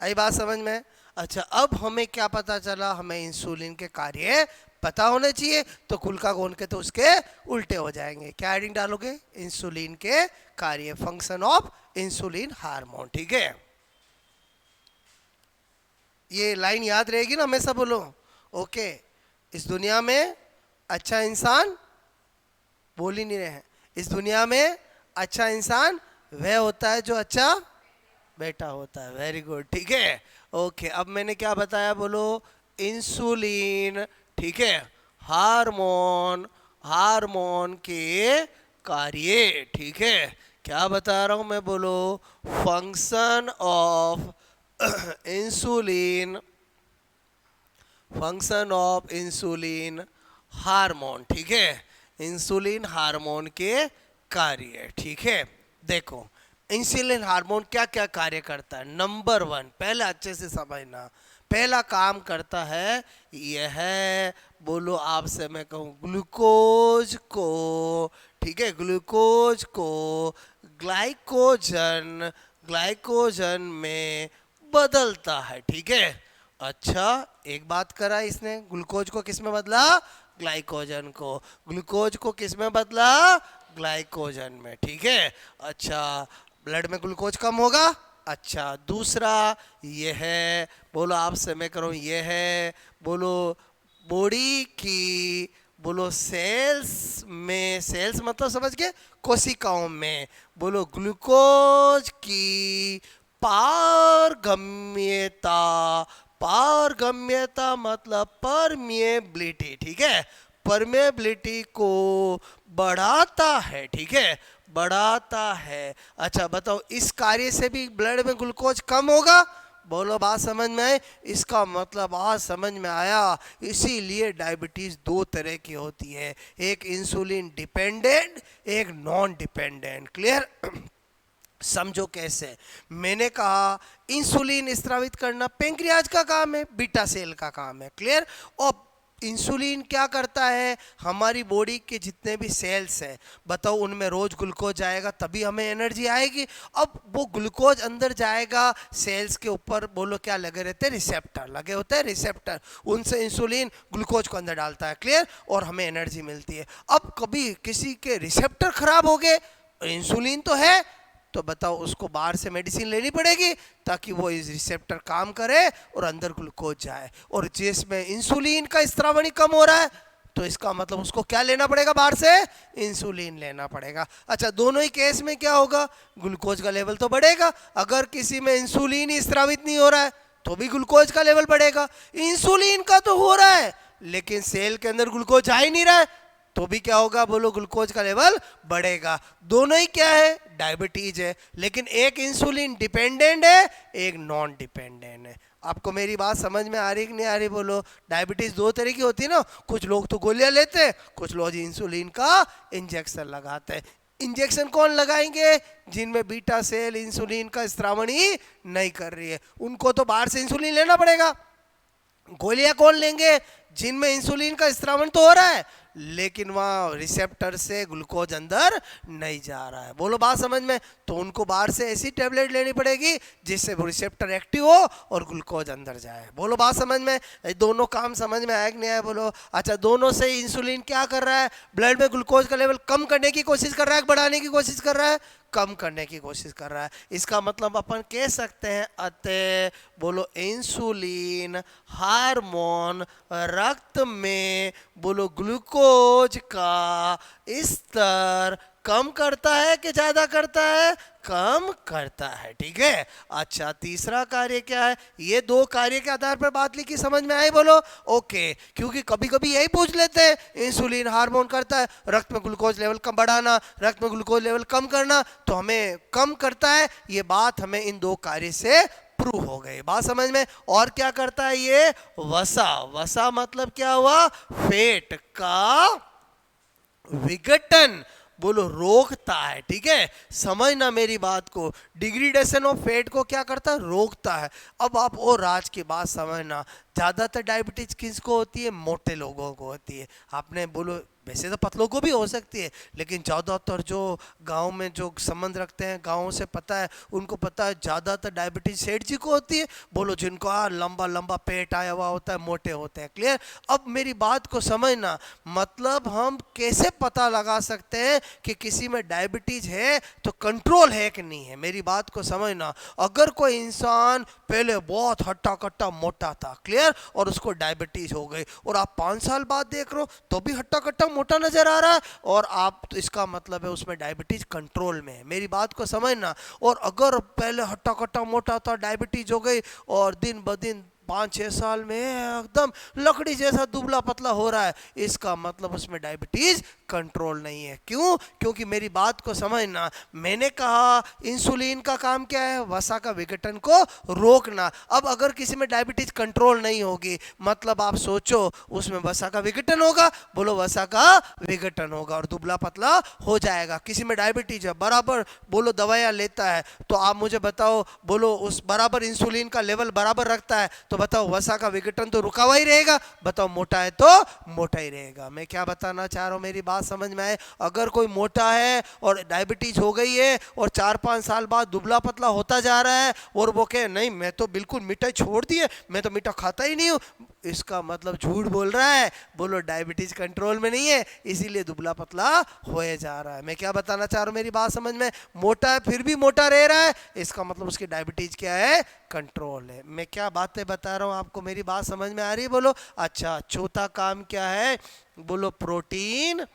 आई बात समझ में? अच्छा, अब हमें क्या पता चला, हमें इंसुलिन के कार्य पता होने चाहिए। तो ग्लूकागोन के तो उसके उल्टे हो जाएंगे। क्या हेडिंग डालोगे? इंसुलिन के कार्य, फंक्शन ऑफ इंसुलिन हार्मोन। ठीक है, ये लाइन याद रहेगी ना हमेशा, बोलो। ओके, इस दुनिया में अच्छा इंसान, बोल ही नहीं रहे हैं, इस दुनिया में अच्छा इंसान वह होता है जो अच्छा बेटा होता है। वेरी गुड, ठीक है। ओके, अब मैंने क्या बताया बोलो? इंसुलिन, ठीक है, हार्मोन, हार्मोन के कार्य। ठीक है, क्या बता रहा हूं मैं बोलो? Function of insulin, function of insulin hormone. ठीक है, इंसुलिन हार्मोन के कार्य। ठीक है, देखो इंसुलिन हार्मोन क्या क्या कार्य करता है। नंबर वन, पहले अच्छे से समझना, पहला काम करता है यह है बोलो, आपसे मैं कहूँ ग्लूकोज को, ठीक है, ग्लूकोज को ग्लाइकोजन, ग्लाइकोजन में बदलता है। ठीक है, अच्छा एक बात करा इसने, ग्लूकोज को किस में बदला? ग्लाइकोजन को। ग्लूकोज को किस में बदला? ग्लाइकोजन में। ठीक है, अच्छा ब्लड में ग्लूकोज कम होगा। अच्छा, दूसरा ये है बोलो, आपसे मैं करूं ये है बोलो, बॉडी की बोलो सेल्स में, सेल्स मतलब समझ गए, कोशिकाओं में बोलो ग्लूकोज की पारगम्यता, पारगम्यता मतलब परमिएबिलिटी। ठीक है, परमेबिलिटी को बढ़ाता है। ठीक है, बढ़ाता है। अच्छा बताओ, इस कार्य से भी ब्लड में ग्लूकोज कम होगा? बोलो बात समझ में आए? इसका मतलब आज समझ में आया। इसीलिए डायबिटीज दो तरह की होती है, एक इंसुलिन डिपेंडेंट, एक नॉन डिपेंडेंट। क्लियर? समझो कैसे। मैंने कहा इंसुलिन स्रावित करना पेंक्रियाज का काम है, बीटा सेल का काम है। क्लियर? और इंसुलिन क्या करता है, हमारी बॉडी के जितने भी सेल्स हैं बताओ, उनमें रोज ग्लूकोज जाएगा तभी हमें एनर्जी आएगी। अब वो ग्लूकोज अंदर जाएगा, सेल्स के ऊपर बोलो क्या लगे रहते हैं? रिसेप्टर लगे होते हैं, रिसेप्टर, उनसे इंसुलिन ग्लूकोज को अंदर डालता है। क्लियर? और हमें एनर्जी मिलती है। अब कभी किसी के रिसेप्टर खराब हो गए, इंसुलिन तो है, तो बताओ उसको बाहर से मेडिसिन लेनी पड़ेगी ताकि वो इस रिसेप्टर काम करे और अंदर ग्लूकोज जाए। और जिसमें इंसुलिन का स्त्रावण ही कम हो रहा है, तो इसका मतलब उसको क्या लेना पड़ेगा? बाहर से इंसुलिन लेना पड़ेगा। अच्छा, दोनों ही केस में क्या होगा? ग्लूकोज का लेवल तो बढ़ेगा। अगर किसी में इंसुलिन ही स्रावित नहीं हो रहा है तो भी ग्लूकोज का लेवल बढ़ेगा। इंसुलिन का तो हो रहा है लेकिन सेल के अंदर ग्लूकोज जा ही नहीं रहा है, तो भी क्या होगा? बोलो ग्लूकोज का लेवल बढ़ेगा। दोनों ही क्या है? डायबिटीज है, लेकिन एक इंसुलिन डिपेंडेंट है, एक नॉन डिपेंडेंट है। आपको मेरी बात समझ में आ रही कि नहीं आ रही? बोलो। डायबिटीज दो तरह की होती है ना, कुछ लोग तो गोलियां लेते हैं, कुछ लोग इंसुलिन का इंजेक्शन लगाते हैं। इंजेक्शन कौन लगाएंगे? जिनमें बीटा सेल इंसुलिन का स्त्रावण ही नहीं कर रही है, उनको तो बाहर से इंसुलिन लेना पड़ेगा। गोलियां कौन लेंगे? जिनमें इंसुलिन का स्त्रावण तो हो रहा है लेकिन वहाँ रिसेप्टर से ग्लूकोज अंदर नहीं जा रहा है। बोलो बात समझ में। तो उनको बाहर से ऐसी टैबलेट लेनी पड़ेगी जिससे वो रिसेप्टर एक्टिव हो और ग्लूकोज अंदर जाए। बोलो बात समझ में। दोनों काम समझ में आया कि नहीं आया बोलो। अच्छा, दोनों से इंसुलिन क्या कर रहा है? ब्लड में ग्लूकोज का लेवल कम करने की कोशिश कर रहा है, बढ़ाने की कोशिश कर रहा है? कम करने की कोशिश कर रहा है। इसका मतलब अपन कह सकते हैं अतः बोलो इंसुलिन हार्मोन रक्त में बोलो ग्लूकोज का स्तर कम करता है कि ज्यादा करता है? कम करता है। ठीक है। अच्छा, तीसरा कार्य क्या है? ये दो कार्य के आधार पर बात लिखी, समझ में आई बोलो? ओके। क्योंकि कभी कभी यही पूछ लेते हैं, इंसुलिन हार्मोन करता है रक्त में ग्लूकोज लेवल कम बढ़ाना, रक्त में ग्लूकोज लेवल कम करना, तो हमें कम करता है। ये बात हमें इन दो कार्य से प्रूव हो गई। बात समझ में। और क्या करता है ये? वसा। वसा मतलब क्या हुआ? फैट का विघटन बोलो रोकता है। ठीक है, समझना मेरी बात को। डिग्रेडेशन ऑफ फैट को क्या करता है? रोकता है। अब आप और राज की बात समझना, ज्यादातर डायबिटीज किसको होती है? मोटे लोगों को होती है। आपने बोलो वैसे तो पतलों को भी हो सकती है, लेकिन ज़्यादातर जो गांव में जो संबंध रखते हैं, गाँव से पता है, उनको पता है ज़्यादातर डायबिटीज सेठ जी को होती है। बोलो जिनको लंबा लंबा पेट आया हुआ होता है, मोटे होते हैं। क्लियर? अब मेरी बात को समझना, मतलब हम कैसे पता लगा सकते हैं कि किसी में डायबिटीज है तो कंट्रोल है कि नहीं है? मेरी बात को समझना। अगर कोई इंसान पहले बहुत हट्टा कट्टा मोटा था, क्लियर, और उसको डायबिटीज हो गई, और आप 5 साल बाद देख रहे हो तो भी हट्टा कट्टा मोटा नजर आ रहा है, और आप तो इसका मतलब है उसमें डायबिटीज कंट्रोल में है। मेरी बात को समझना। और अगर पहले हट्टा कट्टा मोटा था, डायबिटीज हो गई, और दिन ब दिन 5-6 साल में एकदम लकड़ी जैसा दुबला पतला हो रहा है, इसका मतलब उसमें डायबिटीज कंट्रोल नहीं है। क्यों? क्योंकि मेरी बात को समझना, मैंने कहा इंसुलिन का काम क्या है? वसा का विघटन को रोकना। अब अगर किसी में डायबिटीज कंट्रोल नहीं होगी, मतलब आप सोचो उसमें वसा का विघटन होगा, बोलो वसा का विघटन होगा और दुबला पतला हो जाएगा। किसी में डायबिटीज है, बराबर बोलो दवाइयां लेता है, तो आप मुझे बताओ, बोलो उस बराबर इंसुलिन का लेवल बराबर रखता है, तो बताओ वसा का विघटन तो रुका हुआ ही रहेगा। बताओ मोटा है तो मोटा ही रहेगा। मैं क्या बताना चाह रहा हूं, मेरी बात समझ में आए? अगर कोई मोटा है और डायबिटीज हो गई है और 4-5 साल बाद दुबला पतला होता जा रहा है, और वो कहे नहीं मैं तो बिल्कुल मिठाई छोड़ दी है, मैं तो मीठा खाता ही नहीं हूं, इसका मतलब झूठ बोल रहा है। बोलो डायबिटीज कंट्रोल में नहीं है, इसीलिए दुबला पतला होए जा रहा है। मैं क्या बताना चाह रहा हूं, मेरी बात समझ में? मोटा है फिर भी मोटा रह रहा है, इसका मतलब उसकी डायबिटीज क्या है? कंट्रोल है। मैं क्या बातें बता रहा हूं आपको, मेरी बात समझ में आ रही है? बोलो। अच्छा, चौथा काम क्या है? बोलो प्रोटीन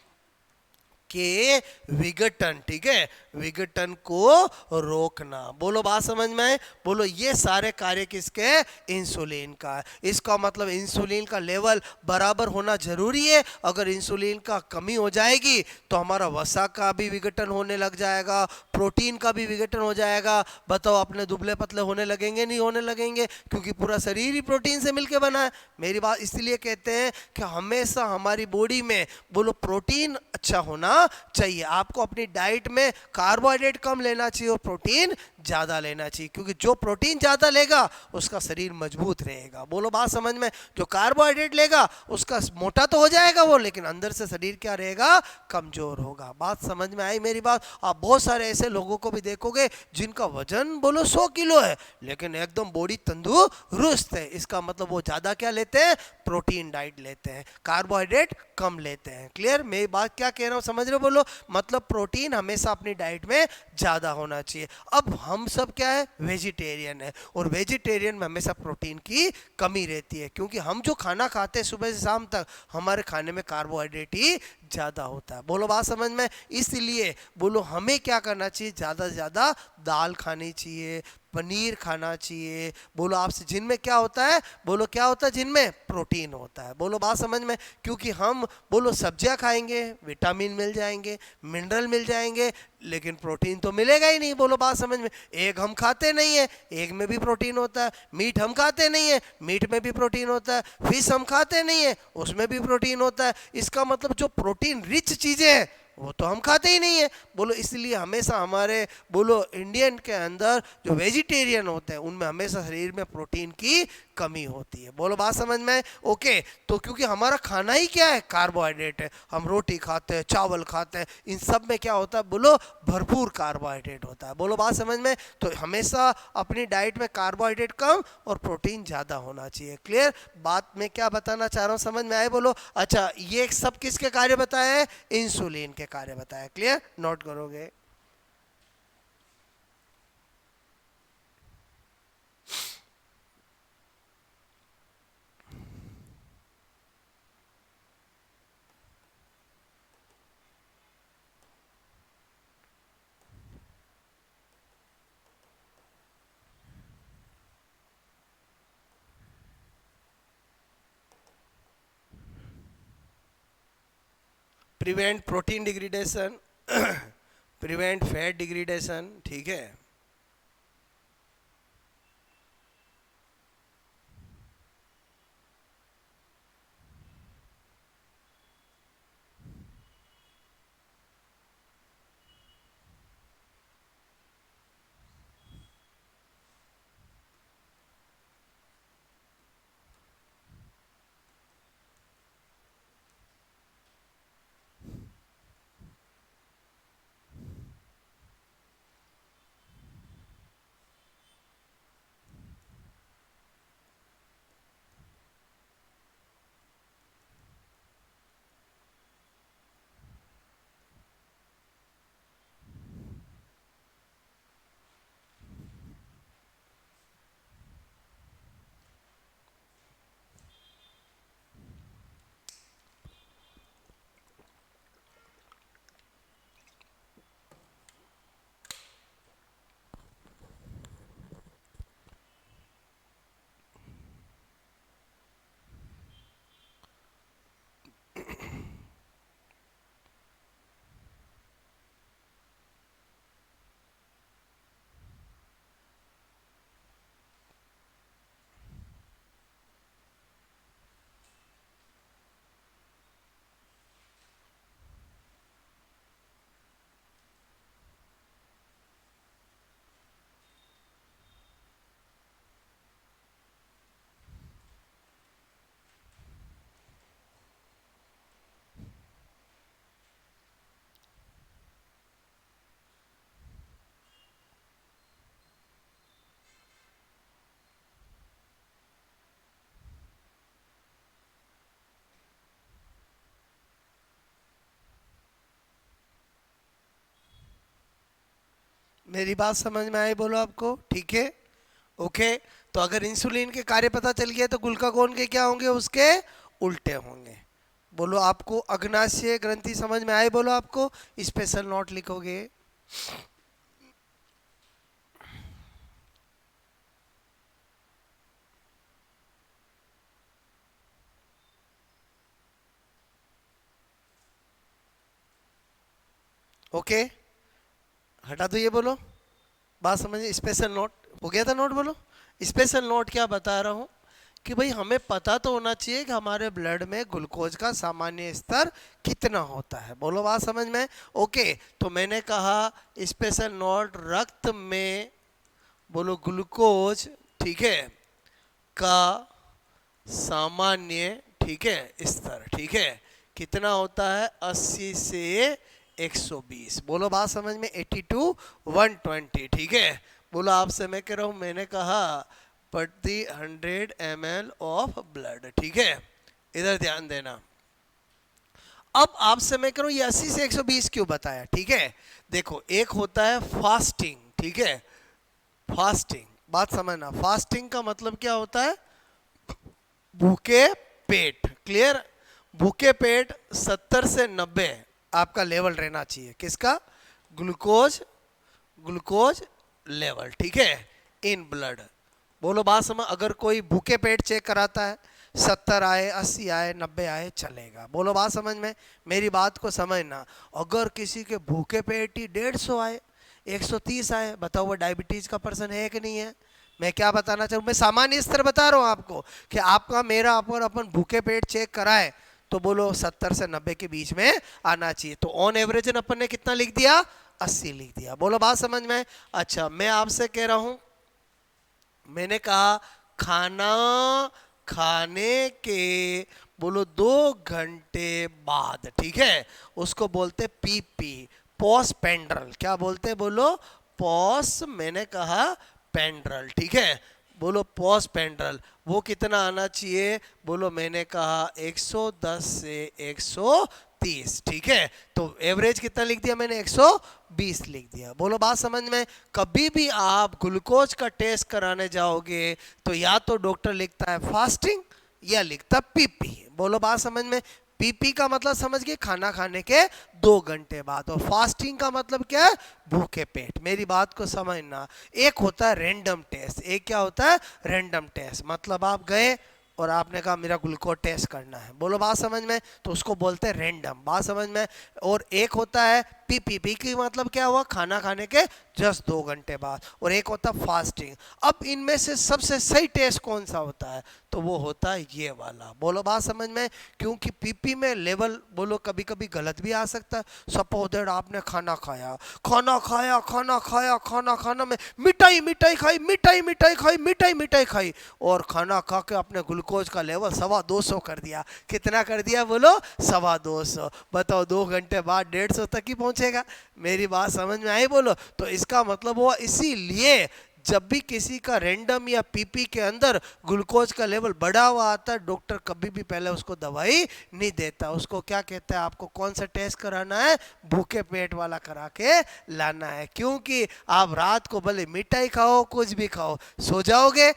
के विघटन। ठीक है, विघटन को रोकना। बोलो बात समझ में है? बोलो ये सारे कार्य किसके? इंसुलिन का है। इसका मतलब इंसुलिन का लेवल बराबर होना जरूरी है। अगर इंसुलिन का कमी हो जाएगी तो हमारा वसा का भी विघटन होने लग जाएगा, प्रोटीन का भी विघटन हो जाएगा। बताओ अपने दुबले पतले होने लगेंगे? नहीं होने लगेंगे, क्योंकि पूरा शरीर ही प्रोटीन से मिलकर बना है। मेरी बात इसलिए कहते हैं कि हमेशा हमारी बॉडी में बोलो प्रोटीन अच्छा होना चाहिए। आपको अपनी डाइट में कार्बोहाइड्रेट कम लेना चाहिए और प्रोटीन ज्यादा लेना चाहिए, क्योंकि जो प्रोटीन ज्यादा लेगा उसका शरीर मजबूत रहेगा। बोलो बात समझ में? जो कार्बोहाइड्रेट लेगा उसका मोटा तो हो जाएगा वो, लेकिन अंदर से शरीर क्या रहेगा? कमजोर होगा। बात समझ में आई मेरी बात? आप बहुत सारे ऐसे लोगों को भी देखोगे जिनका वजन बोलो 100 किलो है, लेकिन एकदम बॉडी तंदुरुस्त है। इसका मतलब वो ज्यादा क्या लेते हैं? प्रोटीन डाइट लेते हैं, कार्बोहाइड्रेट कम लेते हैं। क्लियर? मेरी बात क्या कह रहा हूं, समझ रहे हो? बोलो मतलब प्रोटीन हमेशा अपनी डाइट में ज्यादा होना चाहिए। अब हम सब क्या है? वेजिटेरियन है, और वेजिटेरियन में हमेशा प्रोटीन की कमी रहती है, क्योंकि हम जो खाना खाते हैं सुबह से शाम तक, हमारे खाने में कार्बोहाइड्रेट ही ज्यादा होता है। बोलो बात समझ में? इसलिए बोलो हमें क्या करना चाहिए? ज्यादा से ज्यादा दाल खानी चाहिए, पनीर खाना चाहिए। बोलो आपसे जिनमें क्या होता है? बोलो क्या होता है? जिनमें प्रोटीन होता है। बोलो बात समझ में? क्योंकि हम बोलो सब्जियां खाएंगे, विटामिन मिल जाएंगे, मिनरल मिल जाएंगे, लेकिन प्रोटीन तो मिलेगा ही नहीं। बोलो बात समझ में? एग हम खाते नहीं है, एग में भी प्रोटीन होता है। मीट हम खाते नहीं है, मीट में भी प्रोटीन होता है। फिश हम खाते नहीं है, उसमें भी प्रोटीन होता है। इसका मतलब जो प्रोटीन रिच चीजें हैं वो तो हम खाते ही नहीं है। बोलो इसलिए हमेशा हमारे बोलो इंडियन के अंदर जो वेजिटेरियन होते हैं उनमें हमेशा शरीर में प्रोटीन की कमी होती है। बोलो बात समझ में? ओके, तो क्योंकि हमारा खाना ही क्या है, कार्बोहाइड्रेट है। हम रोटी खाते हैं, चावल खाते हैं, इन सब में क्या होता है, बोलो भरपूर कार्बोहाइड्रेट होता है। बोलो बात समझ में? तो हमेशा अपनी डाइट में कार्बोहाइड्रेट कम और प्रोटीन ज़्यादा होना चाहिए। क्लियर बात में क्या बताना चाह रहा हूँ, समझ में आए? बोलो। अच्छा, ये सब किसके कार्य बताए हैं? इंसुलिन के कार्य बताए। क्लियर, नोट करोगे? Prevent protein degradation, prevent fat degradation, ठीक है। मेरी बात समझ में आई? बोलो आपको, ठीक है। ओके, तो अगर इंसुलिन के कार्य पता चल गया तो ग्लूकागोन के क्या होंगे, उसके उल्टे होंगे। बोलो आपको अग्नाशय ग्रंथि समझ में आए? बोलो आपको, स्पेशल नोट लिखोगे। ओके, हटा दो ये। बोलो बात समझिए। स्पेशल नोट हो गया था नोट? बोलो स्पेशल नोट क्या बता रहा हूँ कि भाई हमें पता तो होना चाहिए कि हमारे ब्लड में ग्लूकोज का सामान्य स्तर कितना होता है। बोलो बात समझ में? ओके, तो मैंने कहा स्पेशल नोट रक्त में, बोलो ग्लूकोज, ठीक है, का सामान्य, ठीक है, स्तर, ठीक है, कितना होता है? 80 से 120। बोलो बात समझ में? 80 टू 120, ठीक है। बोलो आपसे मैं कह रहा हूँ, मैंने कहा प्रति 100 ml ऑफ ब्लड, ठीक है। इधर ध्यान देना। अब आपसे मैं कह रहा हूँ ये 80 से 120 क्यों बताया, ठीक है। देखो, एक होता है फास्टिंग, ठीक है, फास्टिंग, बात समझना। फास्टिंग का मतलब क्या होता है? भूखे पेट। क्लियर, भूखे पेट 70 से 90 आपका लेवल रहना चाहिए। किसका? ग्लूकोज, ग्लूकोज लेवल, ठीक है, इन ब्लड। बोलो बात समझ। अगर कोई भूखे पेट चेक कराता है, 70 आए, 80 आए, 90 आए, चलेगा। बोलो बात समझ में? मेरी बात को समझना। अगर किसी के भूखे पेट ही 150 आए, 130 आए, बताओ वो डायबिटीज का पर्सन है कि नहीं है? मैं क्या बताना चाहूँ, मैं सामान्य स्तर बता रहा हूँ आपको कि आपका मेरा अपन भूखे पेट चेक कराए तो बोलो 70 से 90 के बीच में आना चाहिए। तो ऑन एवरेज अपन ने कितना लिख दिया? 80 लिख दिया। बोलो बात समझ में? अच्छा, मैं आपसे कह रहा हूँ, मैंने कहा खाना खाने के बोलो 2 घंटे बाद, ठीक है, उसको बोलते पीपी, पोस्ट पेंड्रल। क्या बोलते बोलो? पोस्ट, मैंने कहा पेंड्रल, ठीक है, बोलो पोस्ट पेंड्रल। वो कितना आना चाहिए? बोलो मैंने कहा 110 से 130, ठीक है, तो एवरेज कितना लिख दिया मैंने? 120 लिख दिया। बोलो बात समझ में? कभी भी आप ग्लूकोज का टेस्ट कराने जाओगे तो या तो डॉक्टर लिखता है फास्टिंग या लिखता पीपी। बोलो बात समझ में? पीपी का मतलब समझ गए, खाना खाने के 2 घंटे बाद। और फास्टिंग का मतलब क्या है? भूखे पेट। मेरी बात को समझना। एक होता है रैंडम टेस्ट, एक क्या होता है? Random test. मतलब आप गए और आपने कहा मेरा ग्लूकोज टेस्ट करना है, बोलो बात समझ में, तो उसको बोलते हैं रैंडम। बात समझ में? और एक होता है पीपी की मतलब क्या हुआ? खाना खाने के जस्ट 2 घंटे बाद। और एक होता है फास्टिंग। अब इनमें से सबसे सही टेस्ट कौन सा होता है? तो वो होता है ये वाला। बोलो बात समझ में? क्योंकि पीपी में लेवल बोलो कभी कभी गलत भी आ सकता है। सपोज दैट आपने खाना खाया, खाना खाना में मिठाई मिठाई खाई, मिठाई मिठाई खाई, मिठाई मिठाई खाई, और खाना खा के आपने ग्लूकोज का लेवल 250 कर दिया। कितना कर दिया बोलो? 250। बताओ 2 घंटे बाद 150 तक ही पहुंचेगा। मेरी बात समझ में आई बोलो? तो इसका मतलब हुआ, इसीलिए जब भी किसी का रैंडम या पीपी के अंदर ग्लूकोज का लेवल बढ़ा हुआ आता है, डॉक्टर कभी भी पहले उसको दवाई नहीं देता। उसको क्या कहता है? आपको कौन सा टेस्ट कराना है? भूखे पेट वाला करा के लाना है। क्योंकि आप रात को भले मिठाई खाओ, कुछ भी खाओ, सो जाओगे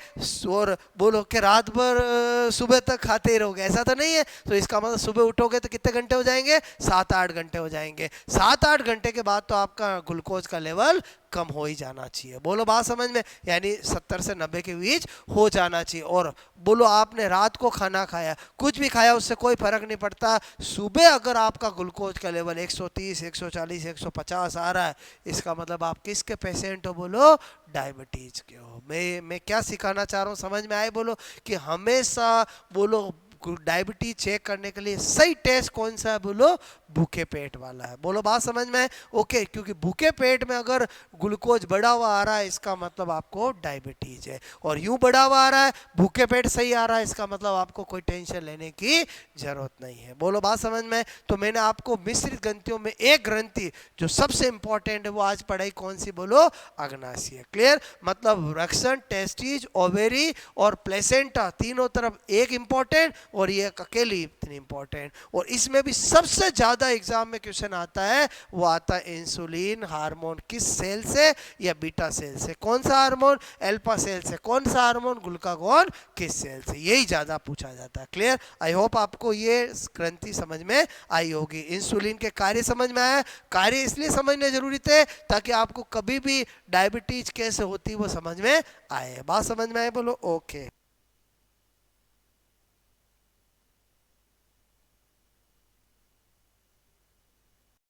और बोलो कि रात भर सुबह तक खाते ही रहोगे, ऐसा तो नहीं है। तो इसका मतलब सुबह उठोगे तो कितने घंटे हो जाएंगे? 7-8 घंटे हो जाएंगे। 7-8 घंटे के बाद तो आपका ग्लूकोज का लेवल कम हो ही जाना चाहिए। बोलो बात समझ में? यानी 70 से 90 के बीच हो जाना चाहिए। और बोलो आपने रात को खाना खाया, कुछ भी खाया, उससे कोई फर्क नहीं पड़ता। सुबह अगर आपका ग्लूकोज का लेवल 130, 140, 150 आ रहा है, इसका मतलब आप किसके पेशेंट हो? बोलो डायबिटीज के हो। मैं क्या सिखाना चाह रहा हूँ, समझ में आए बोलो? कि हमेशा बोलो डायबिटीज चेक करने के लिए सही टेस्ट कौन सा है? बोलो भूखे पेट वाला है। बोलो बात समझ में? ओके, क्योंकि भूखे पेट में अगर ग्लूकोज बढ़ा हुआ आ रहा है, इसका मतलब आपको डायबिटीज है। और यूं बढ़ा हुआ आ रहा है, भूखे पेट सही आ रहा है, इसका मतलब आपको कोई टेंशन लेने की जरूरत नहीं है। बोलो बात समझ में? तो मैंने आपको मिश्रित ग्रंथियों में एक ग्रंथि जो सबसे इंपॉर्टेंट है वो आज पढ़ाई, कौन सी? बोलो अग्नाशय। क्लियर? मतलब रक्षण, टेस्टिज, ओवेरी और प्लेसेंटा, तीनों तरफ एक इंपॉर्टेंट और ये अकेली इतनी इंपॉर्टेंट। और इसमें भी सबसे ज्यादा एग्जाम में क्वेश्चन आता है, वो आता है इंसुलिन हार्मोन किस सेल से? या बीटा सेल से। कौन सा हार्मोन? अल्फा सेल से। कौन सा हार्मोन? ग्लूकागॉन किस सेल से? यही ज्यादा पूछा जाता है। क्लियर? आई होप आपको ये ग्रंथि समझ में आई होगी। इंसुलिन के कार्य समझ में आया। कार्य इसलिए समझने जरूरी थे ताकि आपको कभी भी डायबिटीज कैसे होती है वो समझ में आए। बात समझ में आए बोलो? ओके।